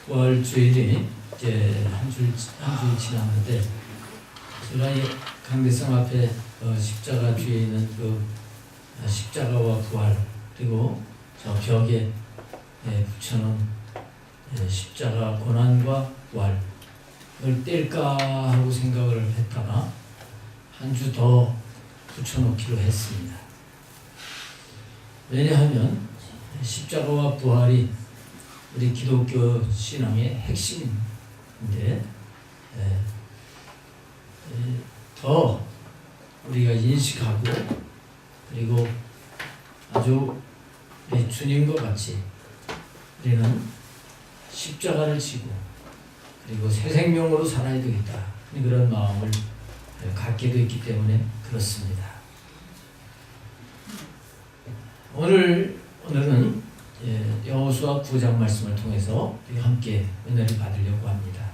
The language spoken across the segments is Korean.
부활 주일이 이제 한 주일 지났는데, 제가 이 강대상 앞에 십자가 뒤에 있는 그 십자가와 부활, 그리고 저 벽에 붙여놓은 십자가 고난과 부활, 이걸 뗄까 하고 생각을 했다가 한 주 더 붙여놓기로 했습니다. 왜냐하면 십자가와 부활이 우리 기독교 신앙의 핵심인데, 더 우리가 인식하고, 그리고 아주 우리 주님과 같이 우리는 십자가를 지고 그리고 새 생명으로 살아야 되겠다, 그런 마음을 갖게 되었기 때문에 그렇습니다. 오늘은 여호수아 9장 말씀을 통해서 함께 은혜를 받으려고 합니다.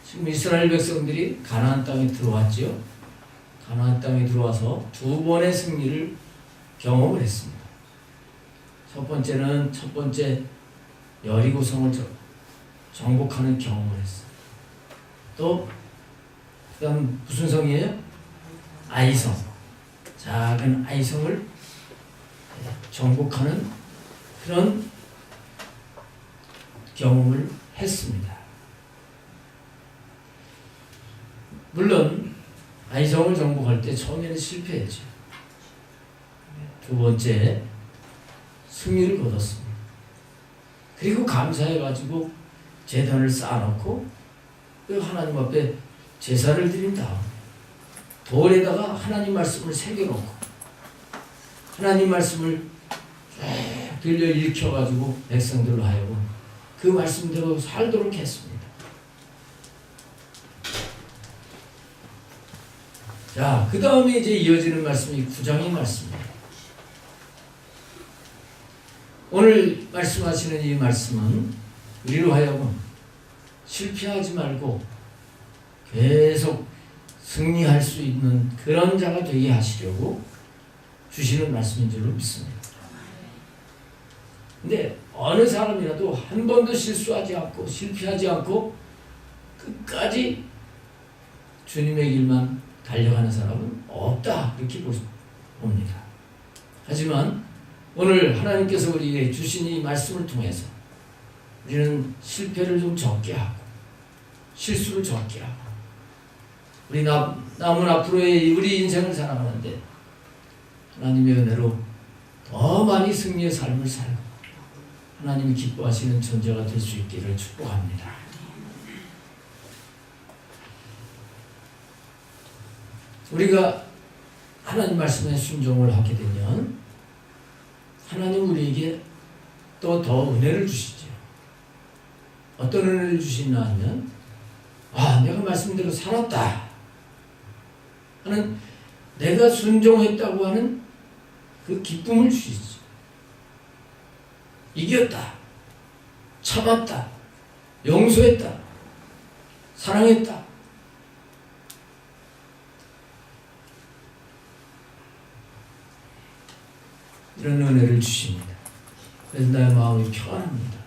지금 이스라엘 백성들이 가나안 땅에 들어왔지요. 가나안 땅에 들어와서 두 번의 승리를 경험을 했습니다. 첫 번째 여리고성을 정복하는 경험을 했어요. 또 그다음 무슨 성이에요? 아이성. 작은 아이성을 정복하는 그런 경험을 했습니다. 물론 아이성을 정복할 때 처음에는 실패했죠. 두 번째 승리를 거뒀습니다. 그리고 감사해가지고 제단을 쌓아놓고 하나님 앞에 제사를 드린 다음 돌에다가 하나님 말씀을 새겨놓고 하나님 말씀을 쭉 들려 읽혀가지고 백성들로 하여금 그 말씀대로 살도록 했습니다. 자, 그 다음에 이제 이어지는 말씀이 9장의 말씀입니다. 오늘 말씀하시는 이 말씀은 우리로 하여금 실패하지 말고 계속 승리할 수 있는 그런 자가 되게 하시려고 주시는 말씀인 줄로 믿습니다. 근데 어느 사람이라도 한 번도 실수하지 않고 실패하지 않고 끝까지 주님의 길만 달려가는 사람은 없다, 이렇게 봅니다. 하지만 오늘 하나님께서 우리에게 주신 이 말씀을 통해서 우리는 실패를 좀 적게 하고 실수를 적게 하고 우리 남은 앞으로의 우리 인생을 살아가는데 하나님의 은혜로 더 많이 승리의 삶을 살고 하나님이 기뻐하시는 존재가 될 수 있기를 축복합니다. 우리가 하나님 말씀에 순종을 하게 되면 하나님 우리에게 또 더 은혜를 주시죠. 어떤 은혜를 주시냐 하면 내가 말씀대로 살았다 하는, 내가 순종했다고 하는 그 기쁨을 주시죠. 이겼다, 참았다, 용서했다, 사랑했다. 이런 은혜를 주십니다. 그래서 나의 마음이 평안합니다.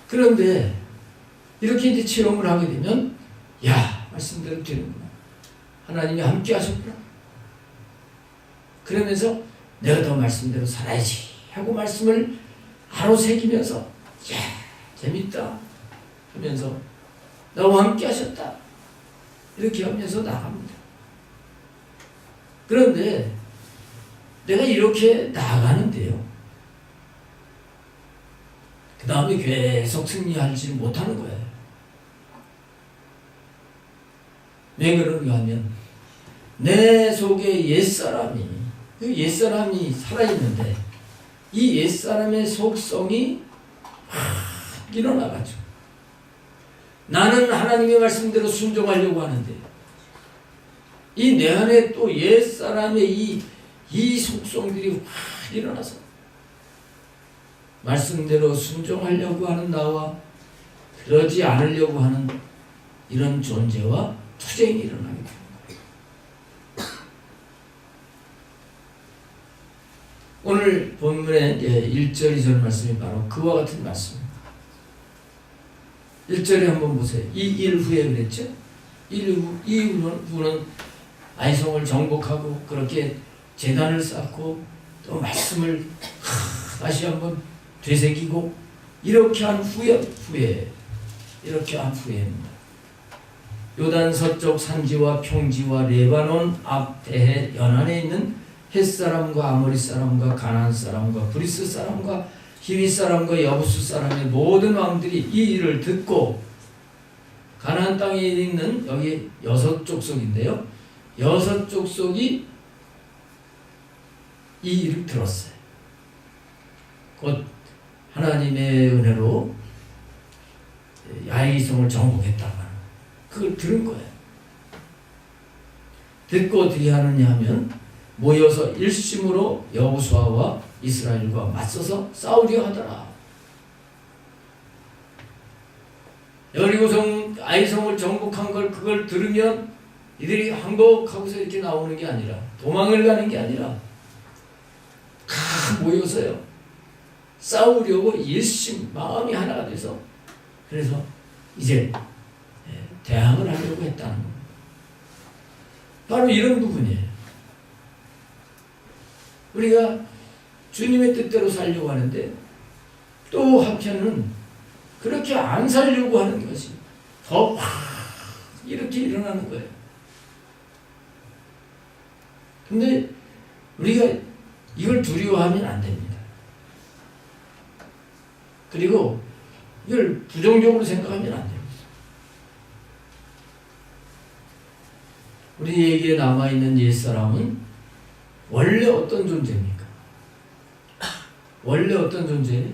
그런데 이렇게 이제 체험을 하게 되면 말씀대로 되는구나, 하나님이 함께 하셨구나, 그러면서 내가 더 말씀대로 살아야지 하고 말씀을 바로 새기면서 재밌다 하면서 나와 함께 하셨다 이렇게 하면서 나갑니다. 그런데 내가 이렇게 나아가는데요, 그 다음에 계속 승리하지 못하는 거예요. 왜 그런가 하면 내 속에 옛사람이 살아있는데 이 옛사람의 속성이 일어나가지고 나는 하나님의 말씀대로 순종하려고 하는데 이 내 안에 또 옛사람의 이 속성들이 일어나서 말씀대로 순종하려고 하는 나와 그러지 않으려고 하는 이런 존재와 투쟁이 일어나게 되는 거예요. 오늘 본문의 1절, 2절 말씀이 바로 그와 같은 말씀입니다. 1절에 한번 보세요. 이 일 후에 그랬죠? 이후는 아이성을 정복하고 그렇게 제단을 쌓고 또 말씀을 다시 한번 되새기고 이렇게 한 후에 이렇게 한 후에입니다. 요단 서쪽 산지와 평지와 레바논 앞 대해 연안에 있는 헷사람과 아모리 사람과 가나안 사람과 브리스 사람과 히위 사람과 여부스 사람의 모든 왕들이 이 일을 듣고 가나안 땅에 있는 여기 6족속인데요. 6족속이 이 일을 들었어요. 곧 하나님의 은혜로 야이성을 정복했다고 하는 그걸 들은 거예요. 듣고 어떻게 하느냐 하면 모여서 일심으로 여호수아와 이스라엘과 맞서서 싸우려 하더라. 여리고성 아이성을 정복한 걸 그걸 들으면 이들이 항복하고서 이렇게 나오는 게 아니라 도망을 가는 게 아니라 다 모여서요 싸우려고 일심 마음이 하나가 돼서 그래서 이제 대항을 하려고 했다는 겁니다. 바로 이런 부분이에요. 우리가 주님의 뜻대로 살려고 하는데 또 한편은 그렇게 안 살려고 하는 것이 더 이렇게 일어나는 거예요. 근데 우리가 이걸 두려워하면 안 됩니다. 그리고 이걸 부정적으로 생각하면 안 됩니다. 우리에게 남아있는 옛사람은 원래 어떤 존재입니까? 원래 어떤 존재예요?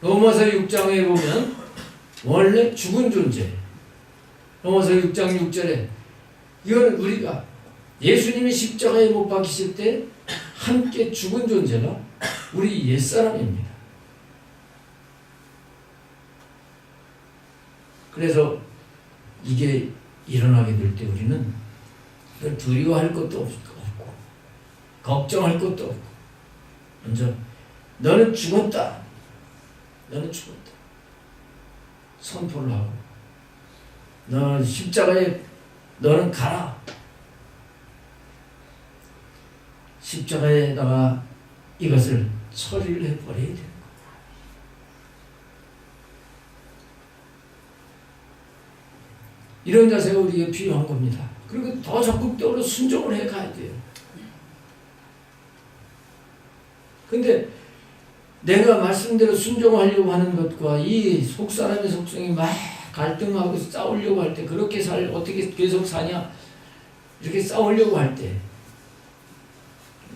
로마서 6장에 보면 원래 죽은 존재. 로마서 6장 6절에 이건 우리가 예수님이 십자가에 못 박히실 때 함께 죽은 존재가 우리 옛사람입니다. 그래서 이게 일어나게 될 때 우리는 두려워할 것도 없고 걱정할 것도 없고 먼저 너는 죽었다. 너는 죽었다. 선포를 하고 너 십자가에 너는 가라. 십자가에다가 이것을 처리를 해버려야 되는 거예요. 이런 자세가 우리에게 필요한 겁니다. 그리고 더 적극적으로 순종을 해 가야 돼요. 근데 내가 말씀대로 순종하려고 하는 것과 이 속사람의 속성이 막 갈등하고 싸우려고 할 때 그렇게 어떻게 계속 사냐 이렇게 싸우려고 할 때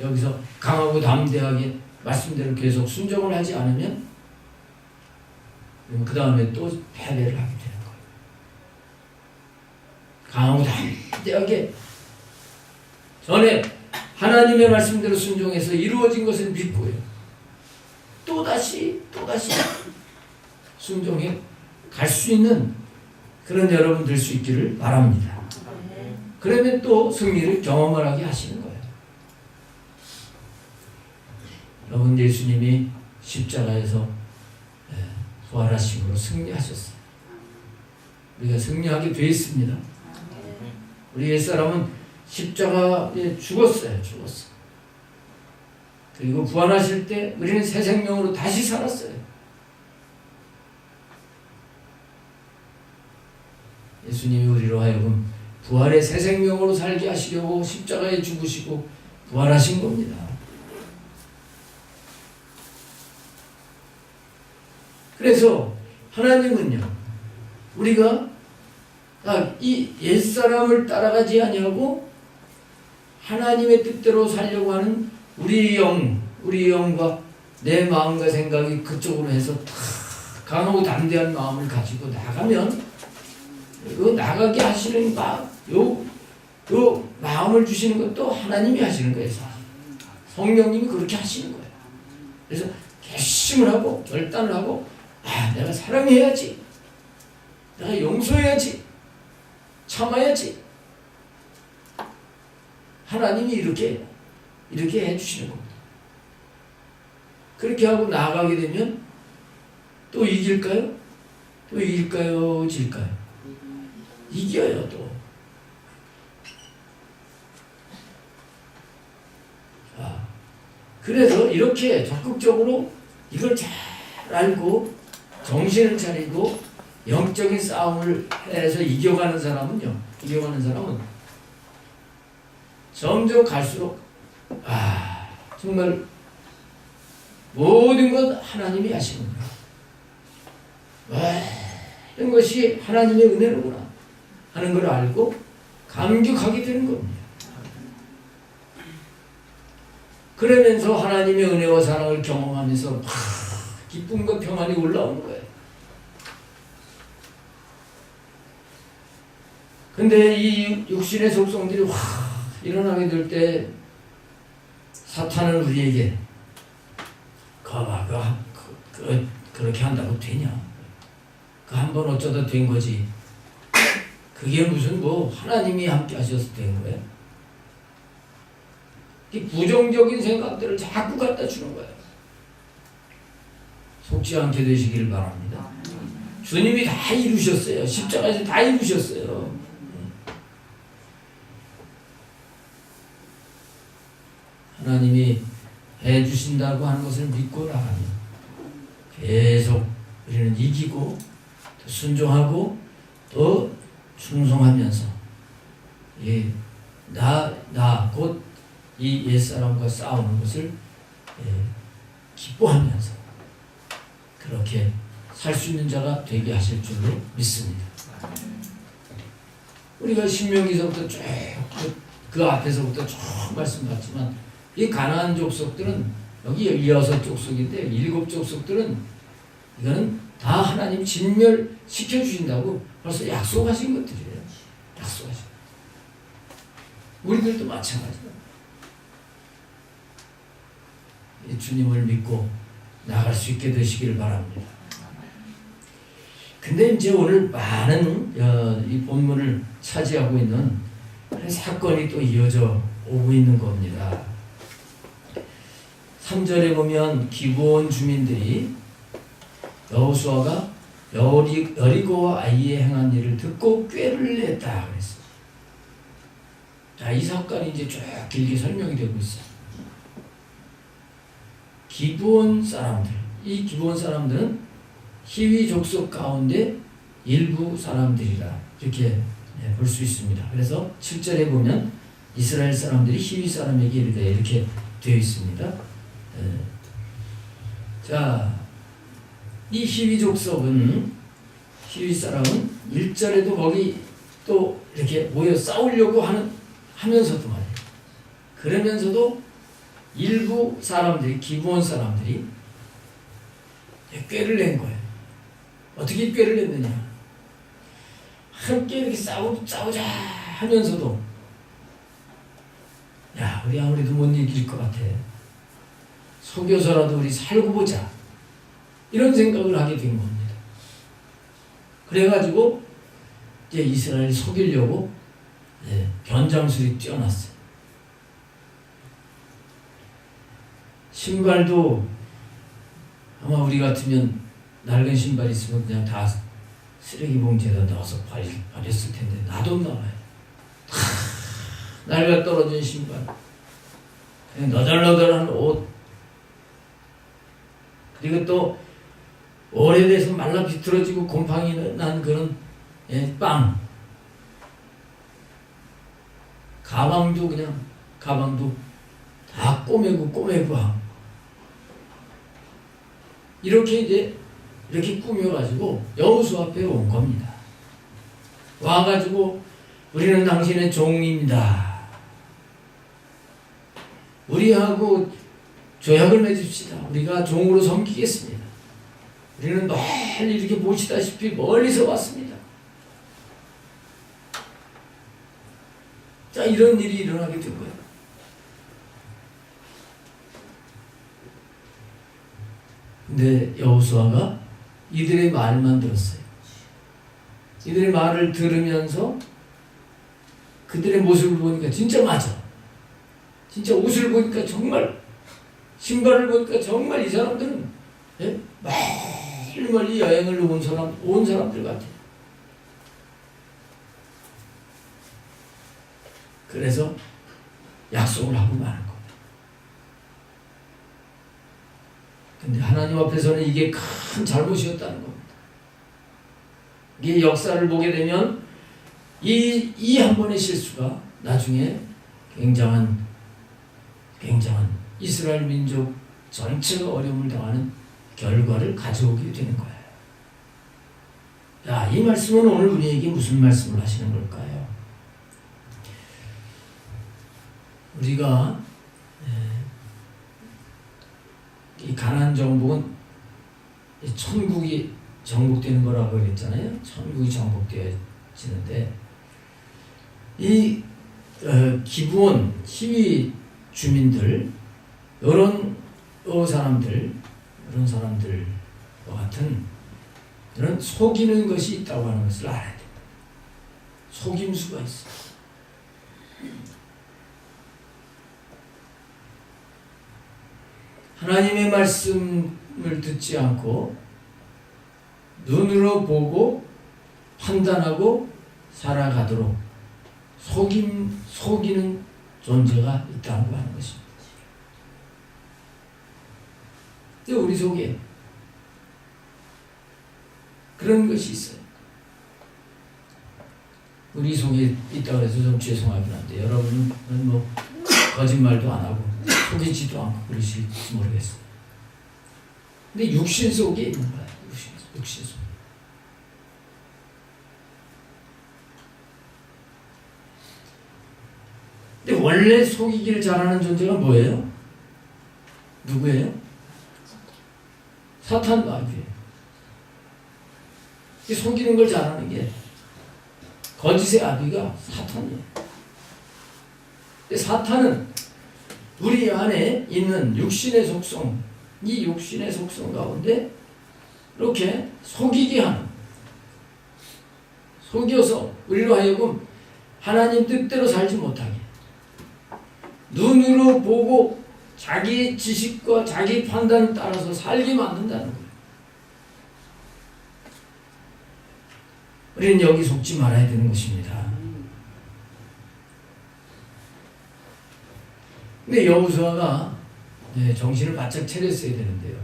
여기서 강하고 담대하게 말씀대로 계속 순종을 하지 않으면 그 다음에 또 패배를 하게 되는 거예요. 강하고 담대하게 전에 하나님의 말씀대로 순종해서 이루어진 것을 믿고요. 또다시 순종해 갈 수 있는 그런 여러분 될 수 있기를 바랍니다. 그러면 또 승리를 경험하게 하시는 거예요. 여러분 예수님이 십자가에서 부활하심으로 승리하셨어요. 우리가 승리하게 되어 있습니다. 우리 옛사람은 십자가에 죽었어요. 그리고 부활하실 때 우리는 새 생명으로 다시 살았어요. 예수님이 우리로 하여금 부활의 새 생명으로 살게 하시려고 십자가에 죽으시고 부활하신 겁니다. 그래서 하나님은요, 우리가 이 옛사람을 따라가지 아니하고 하나님의 뜻대로 살려고 하는 우리 영과 내 마음과 생각이 그쪽으로 해서 강하고 담대한 마음을 가지고 나가면 그 나가게 하시는 요 마음을 주시는 것도 하나님이 하시는 거예요. 성령님이 그렇게 하시는 거예요. 그래서 결심을 하고 결단을 하고 내가 사랑해야지, 내가 용서해야지, 참아야지. 하나님이 이렇게 이렇게 해주시는 겁니다. 그렇게 하고 나아가게 되면 또 이길까요? 또 이길까요? 질까요? 이겨요 또. 자, 그래서 이렇게 적극적으로 이걸 잘 알고 정신을 차리고 영적인 싸움을 해서 이겨가는 사람은 점점 갈수록 정말 모든 것 하나님이 하시는구나. 이런 것이 하나님의 은혜로구나 하는 걸 알고 감격하게 되는 겁니다. 그러면서 하나님의 은혜와 사랑을 경험하면서 기쁨과 평안이 올라오는 거예요. 근데 이 육신의 속성들이 일어나게 될 때 사탄은 우리에게 그렇게 한다고 되냐? 그 한 번 어쩌다 된 거지. 그게 무슨 하나님이 함께 하셔서 된 거예요. 이 부정적인 생각들을 자꾸 갖다 주는 거예요. 속지 않게 되시길 바랍니다. 주님이 다 이루셨어요. 십자가에서 다 이루셨어요. 하나님이 해주신다고 하는 것을 믿고 나가면 계속 우리는 이기고 또 순종하고 또 충성하면서 곧 이 옛사람과 싸우는 것을 기뻐하면서 그렇게 살 수 있는 자가 되게 하실 줄로 믿습니다. 우리가 신명기서부터 쭉 그 앞에서부터 쭉 말씀받지만 이 가나안 족속들은 여기 16족속인데 7족속들은 이거는 다 하나님 진멸시켜 주신다고 벌써 약속하신 것들이에요. 약속하신. 우리들도 마찬가지다. 이 주님을 믿고 나갈 수 있게 되시기를 바랍니다. 근데 이제 오늘 많은 이 본문을 차지하고 있는 사건이 또 이어져 오고 있는 겁니다. 3절에 보면 기브온 주민들이 여호수아가 여리고와 아이에 행한 일을 듣고 꾀를 냈다 그랬어요. 자, 이 사건이 이제 쭉 길게 설명이 되고 있어요. 기브온 사람들, 이 기브온 사람들은 히위 족속 가운데 일부 사람들이라 이렇게 볼 수 있습니다. 그래서 7절에 보면 이스라엘 사람들이 히위 사람에게 이르되 이렇게 되어 있습니다. 자, 이 히위 족속은 히위 사람은 1절에도 거기 또 이렇게 모여 싸우려고 하면서도 말이에요. 그러면서도 일부 사람들이 기브온 사람들이 꾀를 낸 거예요. 어떻게 꾀를 냈느냐? 함께 이렇게 싸우자 하면서도 야, 우리 아무래도 못 이길 것 같아. 속여서라도 우리 살고 보자. 이런 생각을 하게 된 겁니다. 그래가지고 이제 이스라엘이 속이려고 변장술이 뛰어났어요. 신발도 아마 우리 같으면 낡은 신발 있으면 그냥 다 쓰레기 봉지에다 넣어서 버렸을 텐데 놔뒀나봐요. 낡아 떨어진 신발, 그냥 너덜너덜한 옷, 그리고 또 오래돼서 말라 비틀어지고 곰팡이 난 그런 빵, 가방도 다 꼬매고 하고 이렇게 꾸며가지고 여호수아 앞에 온 겁니다. 와가지고 우리는 당신의 종입니다. 우리하고 조약을 맺읍시다. 우리가 종으로 섬기겠습니다. 우리는 멀리 이렇게 보시다시피 멀리서 왔습니다. 자, 이런 일이 일어나게 된 거예요. 근데 여호수아가 이들의 말만 들었어요. 이들의 말을 들으면서 그들의 모습을 보니까 진짜 맞아. 진짜 옷을 보니까 정말, 신발을 보니까 정말 이 사람들은 멀리 여행을 온 사람들 같아요. 그래서 약속을 하고 마는 겁니다. 근데 하나님 앞에서는 이게 큰 잘못이었다는 겁니다. 이게 역사를 보게 되면 이 한 번의 실수가 나중에 굉장한 이스라엘 민족 전체가 어려움을 당하는 결과를 가져오게 되는 거예요. 자, 이 말씀은 오늘 우리에게 무슨 말씀을 하시는 걸까요? 우리가 이 가나안 정복은 천국이 정복되는 거라고 그랬잖아요. 천국이 정복되어지는데 이 기브온 히위 주민들 이런 사람들과 같은 이런 속이는 것이 있다고 하는 것을 알아야 됩니다. 속임수가 있어요. 하나님의 말씀을 듣지 않고 눈으로 보고 판단하고 살아가도록 속이는 존재가 있다고 하는 것입니다. 근데 우리 속에 그런 것이 있어요. 우리 속에 있다고 해서 좀 죄송하긴 한데 여러분은 뭐 거짓말도 안 하고 속이지도 않고 그러실지 모르겠어요. 근데 육신 속에 있는 거예요. 육신 속에. 근데 원래 속이기를 잘하는 존재가 뭐예요? 누구예요? 사탄 마귀예요. 속이는 걸 잘하는 게 거짓의 아비가 사탄이에요. 근데 사탄은 우리 안에 있는 육신의 속성, 이 육신의 속성 가운데 이렇게 속이게 하는, 속여서 우리로 하여금 하나님 뜻대로 살지 못하게, 눈으로 보고 자기 지식과 자기 판단에 따라서 살게 만든다는 거예요. 우리는 여기 속지 말아야 되는 것입니다. 근데 여호수아가 정신을 바짝 차렸어야 되는데요.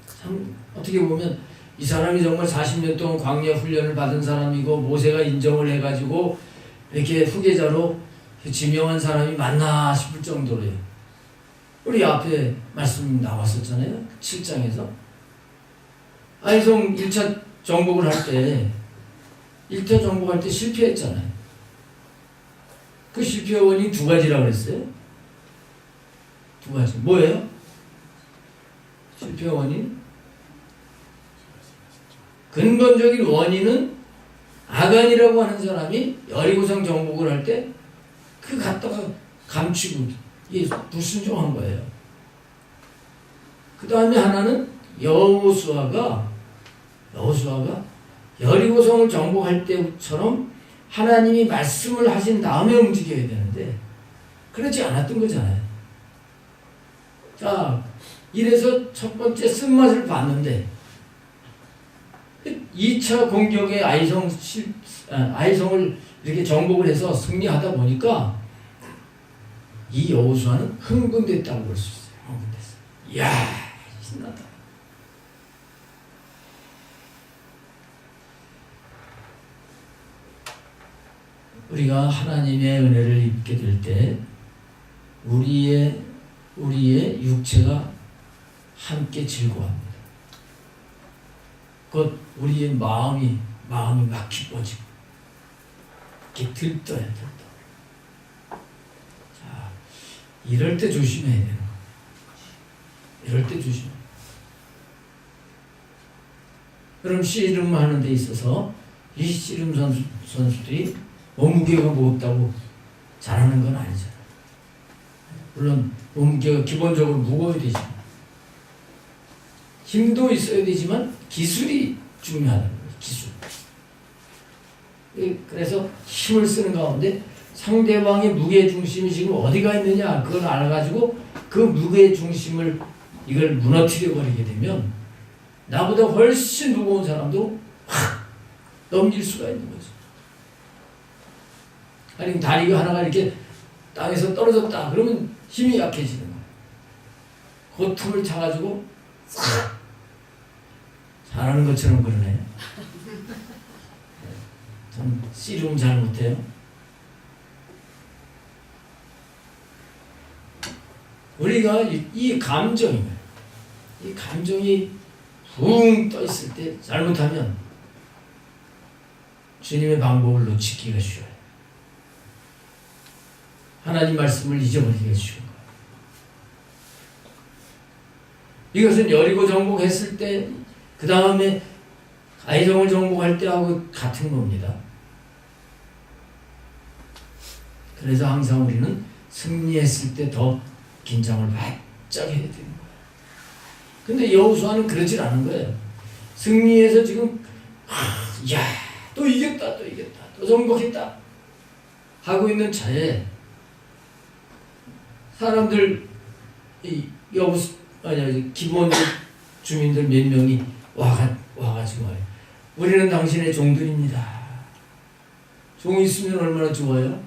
참 어떻게 보면 이 사람이 정말 40년 동안 광야 훈련을 받은 사람이고 모세가 인정을 해가지고 이렇게 후계자로 지명한 사람이 맞나 싶을 정도로요. 우리 앞에 말씀 나왔었잖아요. 7장에서 아이성 1차 정복을 할 때 1차 정복할 때 실패했잖아요. 그 실패의 원인이 두 가지라고 그랬어요. 두 가지. 뭐예요? 실패의 원인? 근본적인 원인은 아간이라고 하는 사람이 여리고성 정복을 할 때 그 갖다가 감추고 이게 불순종한 거예요. 그 다음에 하나는 여호수아가 여리고성을 정복할 때처럼 하나님이 말씀을 하신 다음에 움직여야 되는데 그렇지 않았던 거잖아요. 자, 이래서 첫 번째 쓴맛을 봤는데 2차 공격에 아이성을 이렇게 정복을 해서 승리하다 보니까 이 여호수아는 흥분됐다고 볼 수 있어요. 흥분됐어. 이야, 신난다. 우리가 하나님의 은혜를 입게 될 때 우리의 육체가 함께 즐거워합니다. 곧 우리의 마음이 막 기뻐지고 이렇게 들떠요. 자, 이럴 때 조심해야 되는 거예요. 이럴 때 조심해. 그럼 씨름 하는 데 있어서 이 씨름 선수들이 몸무게가 무겁다고 잘하는 건 아니잖아요. 물론 몸무게가 기본적으로 무거워야 되지만 힘도 있어야 되지만 기술이 중요하다는 거예요. 기술. 그래서 힘을 쓰는 가운데 상대방의 무게중심이 지금 어디가 있느냐 그걸 알아가지고 그 무게중심을 이걸 무너뜨려 버리게 되면 나보다 훨씬 무거운 사람도 확 넘길 수가 있는 거죠. 아니 다리가 하나가 이렇게 땅에서 떨어졌다 그러면 힘이 약해지는 거예요. 그 틈을 차가지고 싹 잘하는 것처럼 그러네. 전 씨름 잘 못해요. 우리가 이 감정이 붕 떠 있을 때 잘못하면 주님의 방법을 놓치기가 쉬워요. 하나님 말씀을 잊어버리기가 쉬운 거예요. 이것은 여리고 정복했을 때 그 다음에 아이정을 정복할 때하고 같은 겁니다. 그래서 항상 우리는 승리했을 때 더 긴장을 바짝 해야 되는 거예요. 근데 여호수아는 그러질 않은 거예요. 승리해서 지금 야, 또 이겼다, 또 정복했다 하고 있는 차에 사람들 기본 주민들 몇 명이 와가지고 우리는 당신의 종들입니다. 종이 있으면 얼마나 좋아요?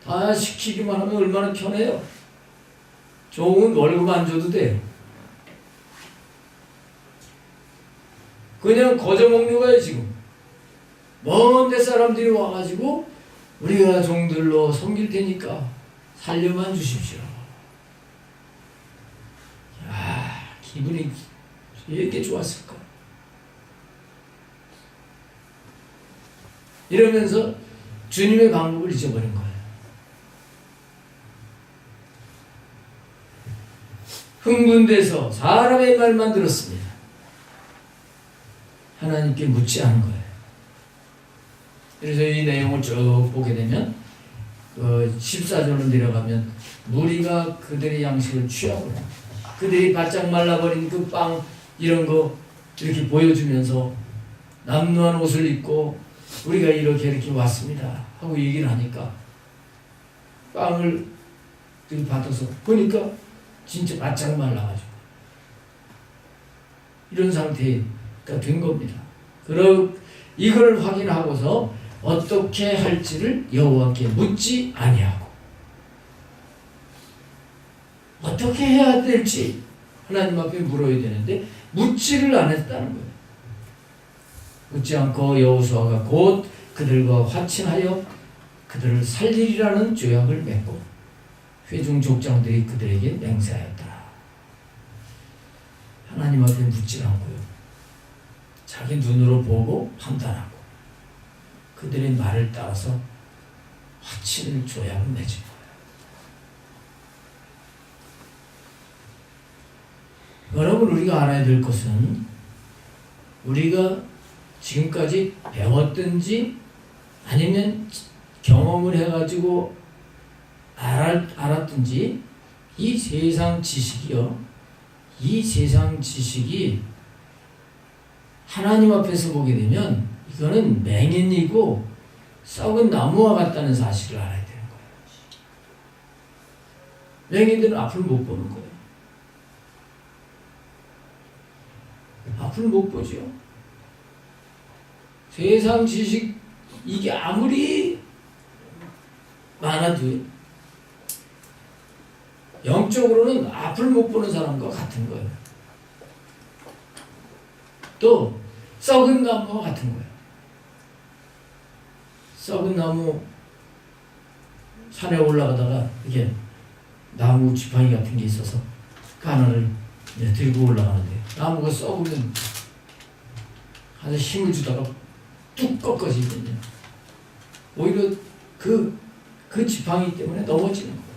다 시키기만 하면 얼마나 편해요. 종은 월급 안 줘도 돼요. 그냥 거저먹는 거예요. 지금 먼 데 사람들이 와가지고 우리가 종들로 섬길 테니까 살려만 주십시오. 야, 기분이 되게 좋았을까. 이러면서 주님의 방법을 잊어버린 거예요. 흥분돼서 사람의 말만 들었습니다. 하나님께 묻지 않은 거예요. 그래서 이 내용을 쭉 보게 되면 14절로 내려가면 무리가 그들의 양식을 취하고 그들이 바짝 말라버린 그 빵 이런 거 이렇게 보여주면서 남루한 옷을 입고 우리가 이렇게 왔습니다 하고 얘기를 하니까 빵을 받아서 보니까 진짜 바짝 말라가지고 이런 상태가 된 겁니다. 그럼 이걸 확인하고서 어떻게 할지를 여호와께 묻지 아니하고 어떻게 해야 될지 하나님 앞에 물어야 되는데 묻지를 않았다는 거예요. 묻지 않고 여호수아가 곧 그들과 화친하여 그들을 살리리라는 조약을 맺고 회중 족장들이 그들에게 맹세하였더라. 하나님 앞에 묻지 않고요. 자기 눈으로 보고 판단하고 그들의 말을 따라서 화친을 조약을 맺은 거예요. 여러분 우리가 알아야 될 것은 우리가 지금까지 배웠든지 아니면 경험을 해가지고 알았든지 이 세상 지식이요. 이 세상 지식이 하나님 앞에서 보게 되면 이거는 맹인이고 썩은 나무와 같다는 사실을 알아야 되는 거예요. 맹인들은 앞을 못 보는 거예요. 앞을 못 보죠. 세상 지식 이게 아무리 많아도 영적으로는 앞을 못 보는 사람과 같은 거예요. 또 썩은 나무와 같은 거예요. 썩은 나무 산에 올라가다가 이게 나무 지팡이 같은 게 있어서 그 하나를 들고 올라가는데 나무가 썩으면 아주 힘을 주다가 뚝 꺾어지거든요. 오히려 그 지팡이 때문에 넘어지는 거예요.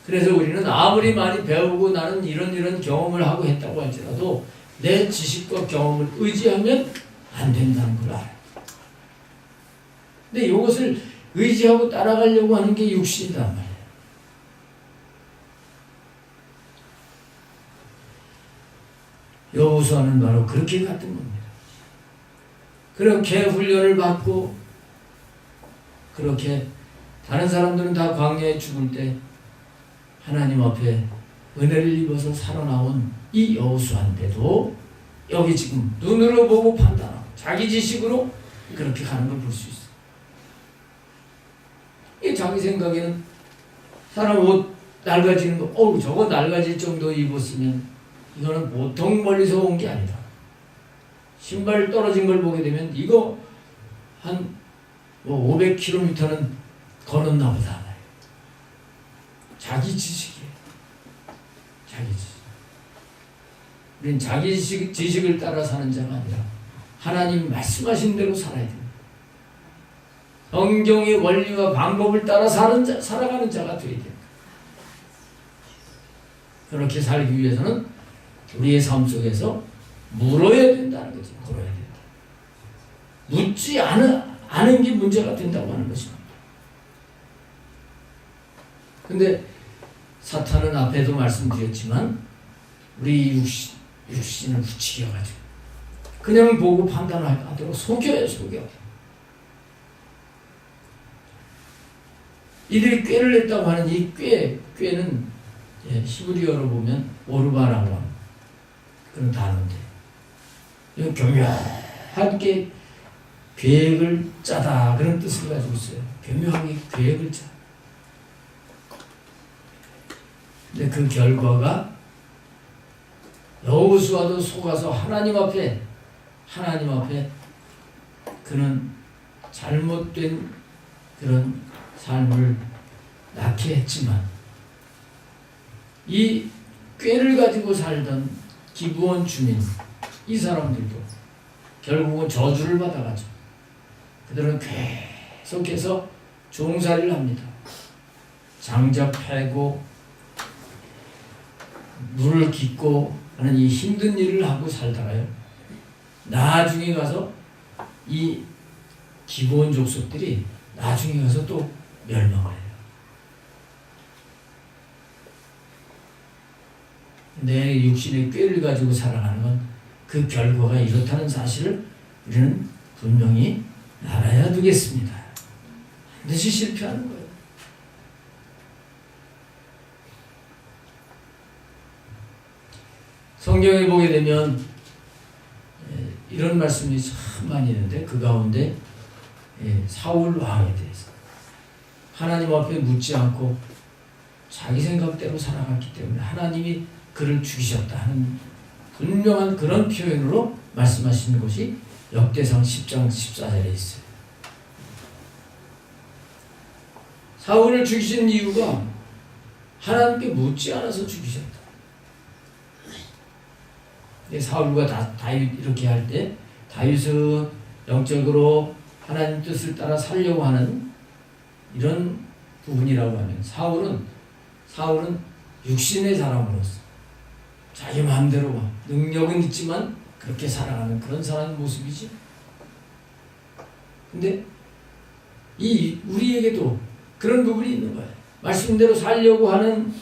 그래서 우리는 아무리 많이 배우고 나는 이런 경험을 하고 했다고 할지라도 내 지식과 경험을 의지하면 안 된다는 걸 알아요. 근데 이것을 의지하고 따라가려고 하는 게 육신이란 말이에요. 여호수아는 바로 그렇게 같은 겁니다. 그렇게 훈련을 받고 그렇게 다른 사람들은 다 광야에 죽을 때 하나님 앞에 은혜를 입어서 살아나온 이 여호수아인데도 여기 지금 눈으로 보고 판단하고 자기 지식으로 그렇게 가는 걸 볼 수 있어. 이 자기 생각에는 사람 옷 낡아지는 거, 저거 낡아질 정도 입었으면 이거는 보통 멀리서 온 게 아니다. 신발 떨어진 걸 보게 되면 이거 한 500km는 걸었나 보다. 자기 지식이에요. 자기 지식. 우리는 자기 지식을 따라 사는 자가 아니라 하나님 말씀하신 대로 살아야 됩니다. 성경의 원리와 방법을 따라 살아가는 자가 되어야 됩니다. 그렇게 살기 위해서는 우리의 삶 속에서 물어야 된다는 거죠. 물어야 된다. 묻지 않은 게 문제가 된다고 하는 것입니다. 근데 사탄은 앞에도 말씀드렸지만 우리 육신을 부추겨가지고 그냥 보고 판단하도록 속여요. 이들이 꾀를 냈다고 하는 이 꾀는 히브리어로 보면 오르바라고 하는 그런 단어인데 이건 교묘하게 계획을 짜다 그런 뜻을 가지고 있어요. 교묘하게 계획을 짜. 근데 그 결과가 여호수아도 속아서 하나님 앞에 그는 잘못된 그런 삶을 낳게 했지만 이 꾀를 가지고 살던 기브온 주민 이 사람들도 결국은 저주를 받아가죠. 그들은 계속해서 종살이를 합니다. 장작 패고 물을 깃고 하는 이 힘든 일을 하고 살다가요. 나중에 가서 이 기브온 족속들이 나중에 가서 또 멸망을 해요. 내 육신의 꾀를 가지고 살아가는 건 그 결과가 이렇다는 사실을 우리는 분명히 알아야 되겠습니다. 반드시 실패하는 거예요. 성경에 보게 되면 이런 말씀이 참 많이 있는데 그 가운데 사울 왕에 대해서 하나님 앞에 묻지 않고 자기 생각대로 살아갔기 때문에 하나님이 그를 죽이셨다 하는 분명한 그런 표현으로 말씀하시는 것이 역대상 10장 14절에 있어요. 사울을 죽이신 이유가 하나님께 묻지 않아서 죽이셨다. 사울과 다윗 이렇게 할 때 다윗은 영적으로 하나님 뜻을 따라 살려고 하는 이런 부분이라고 하면 사울은 육신의 사람으로서 자기 마음대로 능력은 있지만 그렇게 살아가는 그런 사람 모습이지. 근데 우리에게도 그런 부분이 있는 거예요. 말씀대로 살려고 하는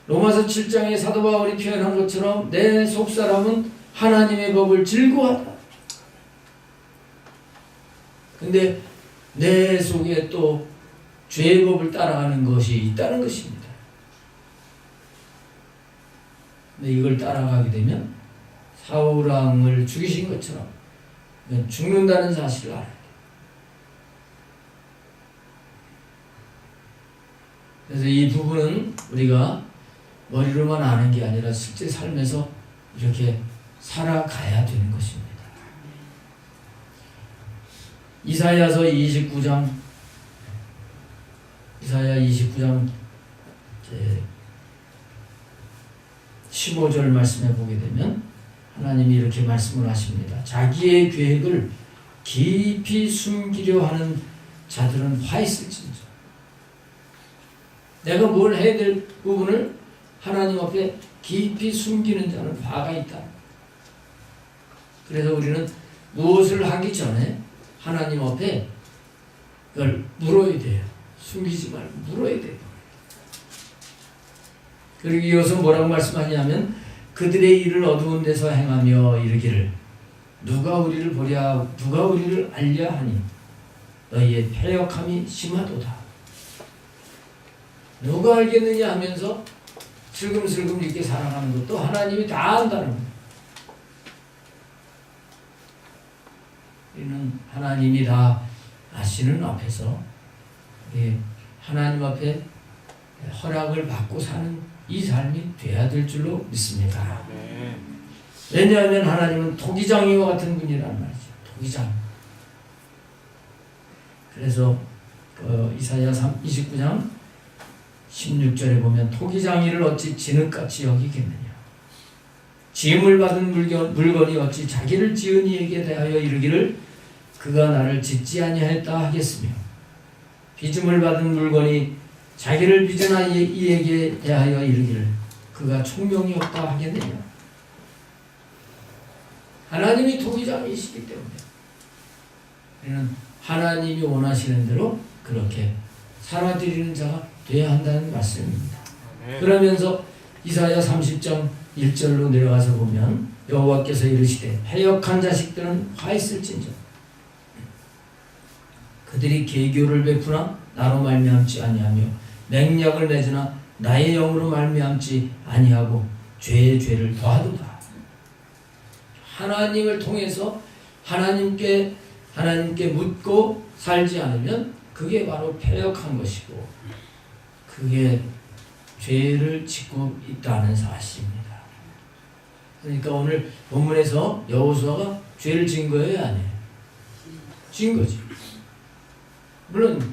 로마서 7장의 사도 바울이 표현한 것처럼 내 속사람은 하나님의 법을 즐거워하다. 근데 내 속에 또 죄의 법을 따라가는 것이 있다는 것입니다. 근데 이걸 따라가게 되면 사울 왕을 죽이신 것처럼 죽는다는 사실을 알아야 돼요. 그래서 이 부분은 우리가 머리로만 아는 게 아니라 실제 삶에서 이렇게 살아가야 되는 것입니다. 이사야 29장 15절 말씀해 보게 되면 하나님이 이렇게 말씀을 하십니다. 자기의 계획을 깊이 숨기려 하는 자들은 화 있을진저. 내가 뭘 해야 될 부분을 하나님 앞에 깊이 숨기는 자는 화가 있다. 그래서 우리는 무엇을 하기 전에 하나님 앞에 그걸 물어야 돼요. 숨기지 말고 물어야 돼요. 그리고 이어서 뭐라고 말씀하냐면 그들의 일을 어두운 데서 행하며 이르기를 누가 우리를 보랴 누가 우리를 알랴 하니 너희의 패역함이 심하도다. 누가 알겠느냐 하면서 슬금슬금 이렇게 살아가는 것도 하나님이 다 안다는 거예요. 우리는 하나님이 다 아시는 앞에서 하나님 앞에 허락을 받고 사는 이 삶이 돼야 될 줄로 믿습니다. 왜냐하면 하나님은 토기장이와 같은 분이란 말이죠. 토기장. 그래서 이사야 29장 16절에 보면 토기장이를 어찌 진흙같이 여기겠느냐. 지음을 받은 물건이 어찌 자기를 지은 이에게 대하여 이르기를 그가 나를 짓지 아니하였다 하겠으며 빚음을 받은 물건이 자기를 빚은 이에게 대하여 이르기를 그가 총명이 없다 하겠느냐. 하나님이 토기장이시기 때문에 우리는 하나님이 원하시는 대로 그렇게 살아드리는 자가 되어야 한다는 말씀입니다. 그러면서 이사야 30장 1절로 내려가서 보면 여호와께서 이르시되 패역한 자식들은 화 있을진저 그들이 계교를 베푸나 나로 말미암지 아니하며 맹약을 맺으나 나의 영으로 말미암지 아니하고 죄의 죄를 더하도다. 하나님을 통해서 하나님께 묻고 살지 않으면 그게 바로 패역한 것이고 그게 죄를 짓고 있다는 사실입니다. 그러니까 오늘 본문에서 여호수아가 죄를 지은 거예요, 아니에요? 지은 거지. 물론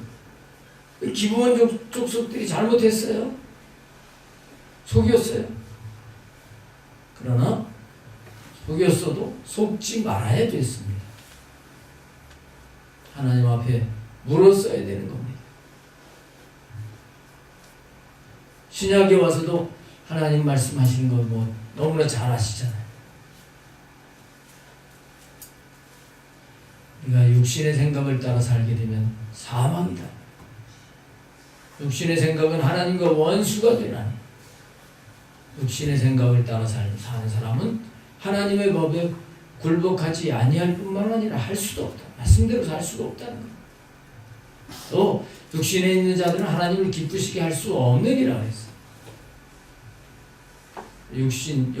기브온 족속들이 잘못했어요. 속였어요. 그러나 속였어도 속지 말아야 됐습니다. 하나님 앞에 물었어야 되는 겁니다. 신약에 와서도 하나님 말씀하시는 거 뭐 너무나 잘 아시잖아요. 우리가 육신의 생각을 따라 살게 되면 사망이다. 육신의 생각은 하나님과 원수가 되나니 육신의 생각을 따라 사는 사람은 하나님의 법에 굴복하지 아니할 뿐만 아니라 할 수도 없다. 말씀대로 살 수가 없다는 것. 또 육신에 있는 자들은 하나님을 기쁘시게 할 수 없느니라 그랬어. 육신,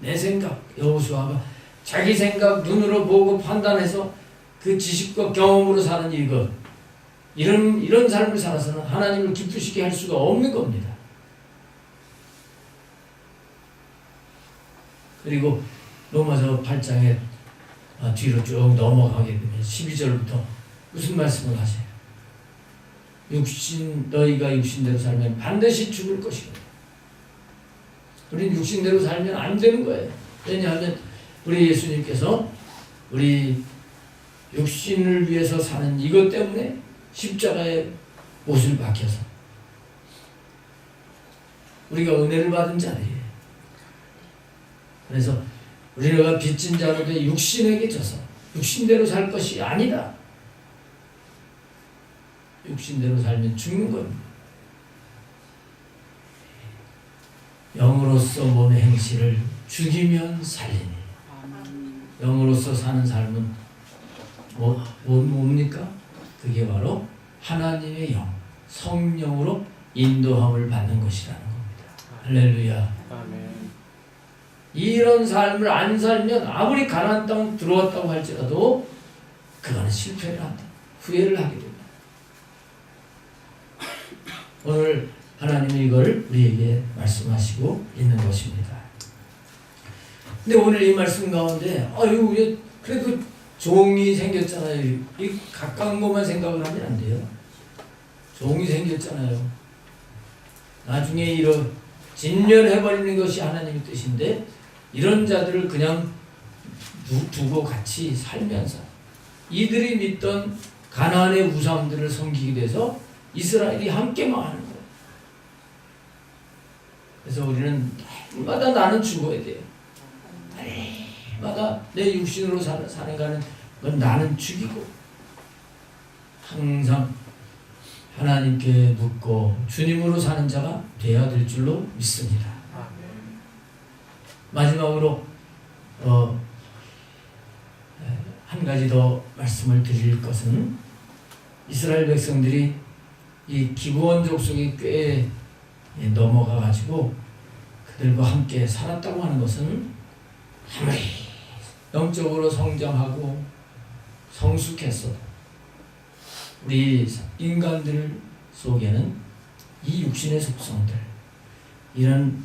내 생각, 여호수아가 자기 생각 눈으로 보고 판단해서 그 지식과 경험으로 사는 이것, 이런 삶을 살아서는 하나님을 기쁘시게 할 수가 없는 겁니다. 그리고 로마서 8장에 뒤로 쭉 넘어가게 되면 12절부터 무슨 말씀을 하세요? 너희가 육신대로 살면 반드시 죽을 것이고 우리는 육신대로 살면 안 되는 거예요. 왜냐하면 우리 예수님께서 우리 육신을 위해서 사는 이것 때문에 십자가에 못을 박혀서 우리가 은혜를 받은 자들이에요. 그래서 우리가 빚진 자로 돼 육신에게 져서 육신대로 살 것이 아니다. 육신대로 살면 죽는 겁니다. 영으로서 몸의 행실을 죽이면 살리니. 영으로서 사는 삶은 뭡니까? 그게 바로 하나님의 영, 성령으로 인도함을 받는 것이라는 겁니다. 할렐루야. 아멘. 이런 삶을 안 살면 아무리 가나안 땅 들어왔다고 할지라도 그거는 실패를 한다. 후회를 하게 된다. 오늘 하나님이 이걸 우리에게 말씀하시고 있는 것입니다. 근데 오늘 이 말씀 가운데 그래도 종이 생겼잖아요. 이 가까운 것만 생각을 하면 안 돼요. 종이 생겼잖아요. 나중에 진멸해버리는 것이 하나님의 뜻인데 이런 자들을 그냥 두고 같이 살면서 이들이 믿던 가나안의 우상들을 섬기게 돼서 이스라엘이 함께 망하는 거예요. 그래서 우리는 날마다 나는 죽어야 돼요. 날마다 내 육신으로 사는 건 나는 죽이고 항상 하나님께 묻고 주님으로 사는 자가 되어야 될 줄로 믿습니다. 한 가지 더 말씀을 드릴 것은 이스라엘 백성들이 이 기브온 족속이 꽤 넘어가 가지고 그들과 함께 살았다고 하는 것은 아무리 영적으로 성장하고 성숙했어도 우리 인간들 속에는 이 육신의 속성들, 이런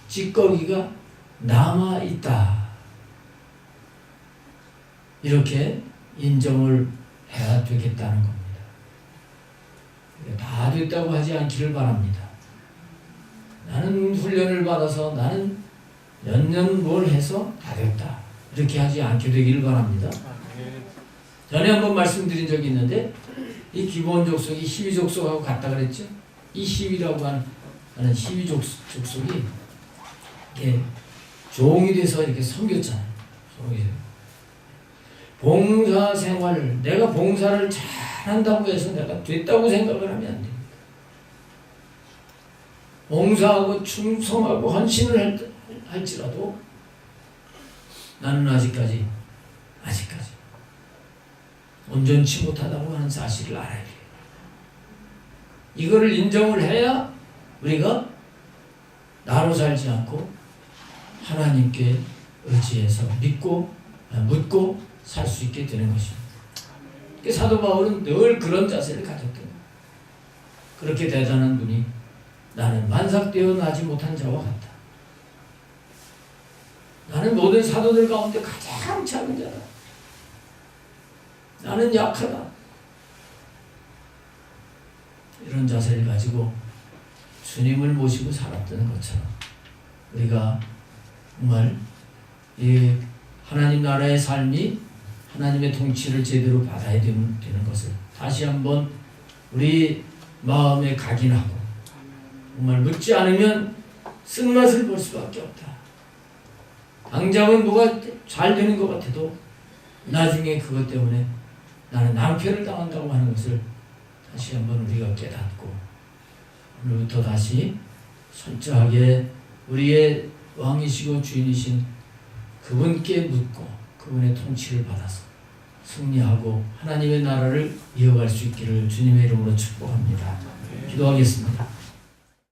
찌꺼기가 남아있다, 이렇게 인정을 해야 되겠다는 겁니다. 다 됐다고 하지 않기를 바랍니다. 나는 훈련을 받아서 나는 몇 년 뭘 해서 다 됐다, 이렇게 하지 않게 되기를 바랍니다. 전에 한번 말씀드린 적이 있는데 이 기브온 족속이 히위 족속하고 같다 그랬죠. 이 히위라고 하는 히위 족속이 이렇게 종이 돼서 이렇게 섬겼잖아요. 봉사 생활을, 내가 봉사를 잘한다고 해서 내가 됐다고 생각을 하면 안 됩니다. 봉사하고 충성하고 헌신을 할지라도 나는 아직까지 온전치 못하다고 하는 사실을 알아야 돼요. 이거를 인정을 해야 우리가 나로 살지 않고 하나님께 의지해서 묻고 살 수 있게 되는 것입니다. 사도 바울은 늘 그런 자세를 가졌던 거예요. 그렇게 대단한 분이 나는 만삭되어 나지 못한 자와 같다. 나는 모든 사도들 가운데 가장 작은 자다. 나는 약하다. 이런 자세를 가지고 주님을 모시고 살았던 것처럼 우리가 정말 이 하나님 나라의 삶이 하나님의 통치를 제대로 받아야 되는 것을 다시 한번 우리 마음에 각인하고 정말 묻지 않으면 쓴맛을 볼 수밖에 없다. 당장은 뭐가 잘 되는 것 같아도 나중에 그것 때문에 나는 낭패를 당한다고 하는 것을 다시 한번 우리가 깨닫고 오늘부터 다시 철저하게 우리의 왕이시고 주인이신 그분께 묻고 그분의 통치를 받아서 승리하고 하나님의 나라를 이어갈 수 있기를 주님의 이름으로 축복합니다. 기도하겠습니다.